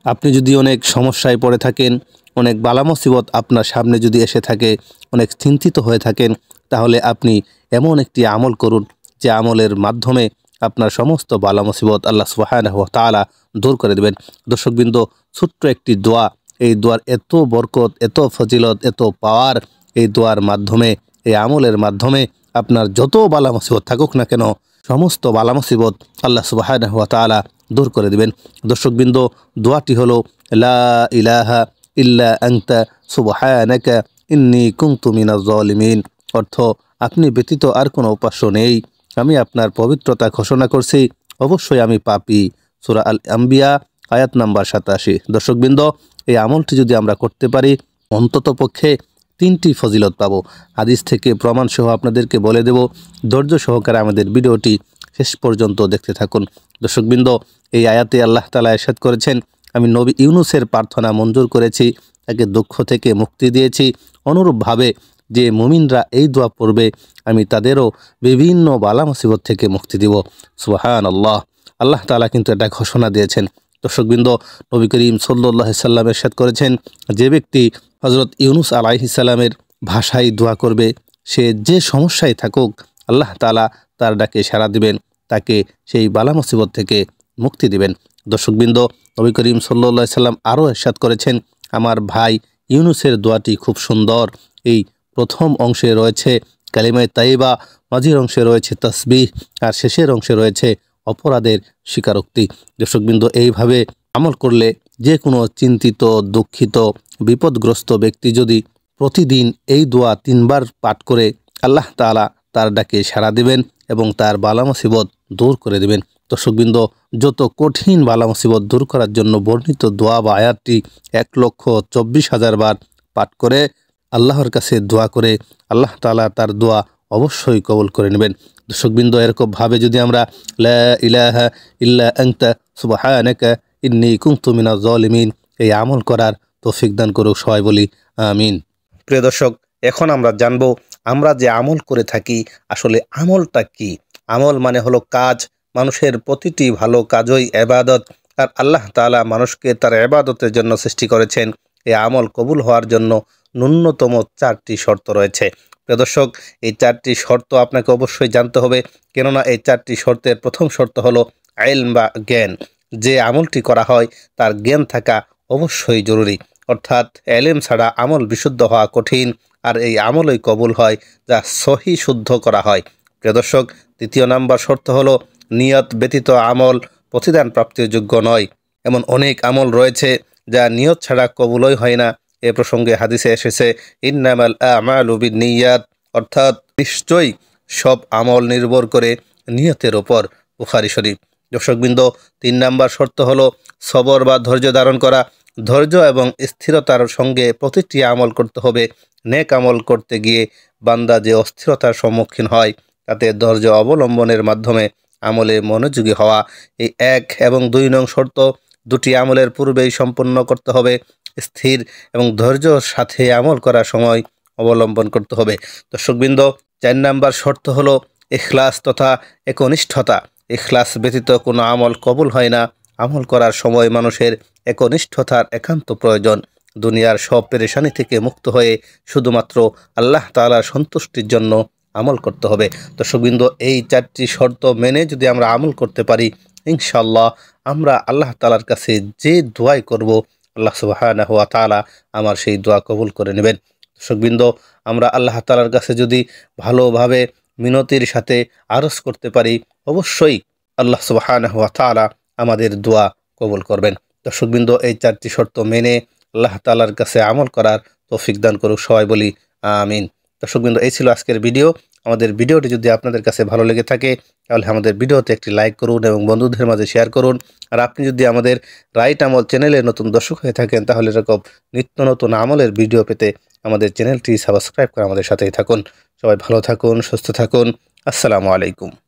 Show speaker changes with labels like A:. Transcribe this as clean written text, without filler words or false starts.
A: আপনি যদি অনেক সমস্যায় পড়ে থাকেন, অনেক বালা মুসিবত আপনার সামনে যদি এসে থাকে, অনেক চিন্তিত হয়ে থাকেন, তাহলে আপনি এমন একটি আমল করুন যে আমলের মাধ্যমে আপনার সমস্ত বালা মুসিবত আল্লাহ সুবহানাহু ওয়া তাআলা দূর করে দেবেন। দর্শকবৃন্দ, ছোট্ট একটি দোয়া, এই দোয়ার এত বরকত, এত ফজিলত, এত পাওয়ার, এই দোয়ার মাধ্যমে, এই আমলের মাধ্যমে আপনার যত বালা মুসিবত থাকুক না কেন, সমস্ত বালা মুসিবত আল্লাহ সুবহানাহু ওয়া তাআলা দূর করে দিবেন। দর্শকবৃন্দ, দোয়াটি হলো লা ইলাহা ইল্লা আনতা সুবহানাকা ইন্নী কুনতু মিনাজ জালিমিন। অর্থ, আপনি ব্যতীত আর কোনো উপাস্য নেই, আমি আপনার পবিত্রতা ঘোষণা করছি, অবশ্যই আমি পাপী। সূরা আল আম্বিয়া আয়াত নাম্বার 87। দর্শকবৃন্দ, এই আমলটি যদি আমরা করতে পারি, অন্তত পক্ষে 3টি ফজিলত পাবো। হাদিস থেকে প্রমাণসহ আপনাদেরকে বলে দেব, ধৈর্য সহকারে আমাদের ভিডিওটি শেষ পর্যন্ত দেখতে থাকুন। দর্শকবৃন্দ, এই আয়াতে আল্লাহ তাআলা ইরশাদ করেছেন, আমি নবী ইউনুসের প্রার্থনা মঞ্জুর করেছি, তাকে দুঃখ থেকে মুক্তি দিয়েছি। অনুরূপভাবে যে মুমিনরা এই দোয়া পড়বে, আমি তাদেরও বিভিন্ন বালা মুসিবত থেকে মুক্তি দিব। সুবহানাল্লাহ, আল্লাহ তাআলা কিন্তু এটা ঘোষণা দিয়েছেন। দর্শকবৃন্দ, নবী করিম সাল্লাল্লাহু আলাইহি সাল্লাম ইরশাদ করেছেন, যে ব্যক্তি হযরত ইউনুস আলাইহিস সালামের ভাষায় দোয়া করবে, সে যে সমস্যায় থাকুক, আল্লাহ তাআলা তার ডাকে সাড়া দিবেন, তাকে সেই বালা মুসিবত থেকে মুক্তি দিবেন। দর্শকবৃন্দ, নবী করিম সাল্লাল্লাহু আলাইহি সাল্লাম আরও ইরশাদ করেছেন, আমার ভাই ইউনুসের দোয়াটি খুব সুন্দর। এই প্রথম অংশে রয়েছে কালিমায়ে তাইয়্যিবা, মাঝের অংশে রয়েছে তাসবিহ, আর শেষের অংশে রয়েছে অপরাধের স্বীকারোক্তি। দর্শকবৃন্দ, এইভাবে আমল করলে যে কোনো চিন্তিত, দুঃখিত, বিপদগ্রস্ত ব্যক্তি যদি প্রতিদিন এই দোয়া 3 বার পাঠ করে, আল্লাহ তাআলা তার ডাকে সাড়া দিবেন এবং তার বালা মুসিবত দূর করে দেবেন। দর্শকবৃন্দ, যত কঠিন বালা মুসিবত দূর করার জন্য বর্ণিত দোয়া বা আয়াতটি 1,24,000 বার পাঠ করে আল্লাহর কাছে দোয়া করে, আল্লাহ তাআলা তার দোয়া অবশ্যই কবুল করে নেবেন। দর্শকবৃন্দ, এরকমভাবে যদি আমরা লা ইলাহা ইল্লা আনতা সুবহানাকা ইন্নী কুনতু মিনাজ জালিমিন এই আমল করার তৌফিক দান করুক, সবাই বলি আমিন। প্রিয় দর্শক, এখন আমরা জানবো, আমরা যে আমল করে থাকি আসলে আমলটা কি। আমল মানে হলো কাজ, মানুষের প্রতিটি ভালো কাজই ইবাদত, আর আল্লাহ তাআলা মানুষকে তার ইবাদতের জন্য সৃষ্টি করেছেন। এই আমল কবুল হওয়ার জন্য ন্যূনতম 4টি শর্ত রয়েছে। প্রিয় দর্শক, এই 4টি শর্ত আপনাকে অবশ্যই জানতে হবে, কেননা এই 4টি শর্তের প্রথম শর্ত হলো ইলম বা জ্ঞান। যে আমলটি করা হয় তার জ্ঞান থাকা অবশ্যই জরুরি, অর্থাৎ ইলম ছাড়া আমল বিশুদ্ধ হওয়া কঠিন, আর এই আমলই কবুল হয় যা সহি শুদ্ধ করা হয়। প্রিয় দর্শক, দ্বিতীয় নাম্বার শর্ত হলো নিয়ত ব্যতীত আমল প্রতিদান প্রাপ্তির যোগ্য নয়। এমন অনেক আমল রয়েছে যা নিয়ত ছাড়া কবুলই হয় না। এ প্রসঙ্গে হাদিসে এসেছে, ইন্নামাল আমালু বিন্নিয়াত, অর্থাৎ নিশ্চয়ই সব আমল নির্ভর করে নিয়তের ওপর। বুখারী শরীফ। দর্শকবৃন্দ, 3 নাম্বার শর্ত হলো সবর বা ধৈর্য ধারণ করা। ধৈর্য এবং স্থিরতার সঙ্গে প্রতিটি আমল করতে হবে। নেক আমল করতে গিয়ে বান্দা যে অস্থিরতার সম্মুখীন হয়, তাতে ধৈর্য অবলম্বনের মাধ্যমে আমলে মনোযোগী হওয়া। এই 1 এবং 2 নং শর্ত দুটি আমলের পূর্বেই সম্পন্ন করতে হবে। স্থির এবং ধৈর্যর সাথে আমল করার সময় অবলম্বন করতে হবে। দর্শকবৃন্দ, 4 নাম্বার শর্ত হলো ইখলাস তথা একনিষ্ঠতা। ইখলাস ব্যতীত কোনো আমল কবুল হয় না। আমল করার সময় মানুষের একনিষ্ঠতার একান্ত প্রয়োজন। দুনিয়ার সব পেরেশানি থেকে মুক্ত হয়ে শুধুমাত্র আল্লাহ তাআলার সন্তুষ্টির জন্য আমল করতে হবে। দর্শকবৃন্দ, এই 4টি শর্ত মেনে যদি আমরা আমল করতে পারি, ইনশাআল্লাহ আমরা আল্লাহ তাআলার কাছে যে দোয়াই করব, আল্লাহ সুবহানাহু ওয়া তাআলা আমার সেই দোয়া কবুল করে নেবেন। দর্শকবৃন্দ, আমরা আল্লাহ তাআলার কাছে যদি ভালোভাবে মিনতির সাথে আরজ করতে পারি, অবশ্যই আল্লাহ সুবহানাহু ওয়া তাআলা আমাদের দোয়া কবুল করবেন। দর্শকবৃন্দ, এই 4টি শর্ত মেনে আল্লাহ তাআলার কাছে আমল করার তৌফিক দান করুক, সবাই বলি আমিন। দর্শকবৃন্দ, এই ছিল আজকের ভিডিও। আমাদের ভিডিওটি যদি আপনাদের কাছে ভালো লেগে থাকে, তাহলে আমাদের ভিডিওতে একটি লাইক করুন এবং বন্ধুদের মাঝে শেয়ার করুন। আর আপনি যদি আমাদের রাইট আমল চ্যানেলের নতুন দর্শক হয়ে থাকেন, তাহলে এরকম নিত্য নতুন আমলের ভিডিও পেতে আমাদের চ্যানেলটি সাবস্ক্রাইব করে আমাদের সাথেই থাকুন। সবাই ভালো থাকুন, সুস্থ থাকুন। আসসালামু আলাইকুম।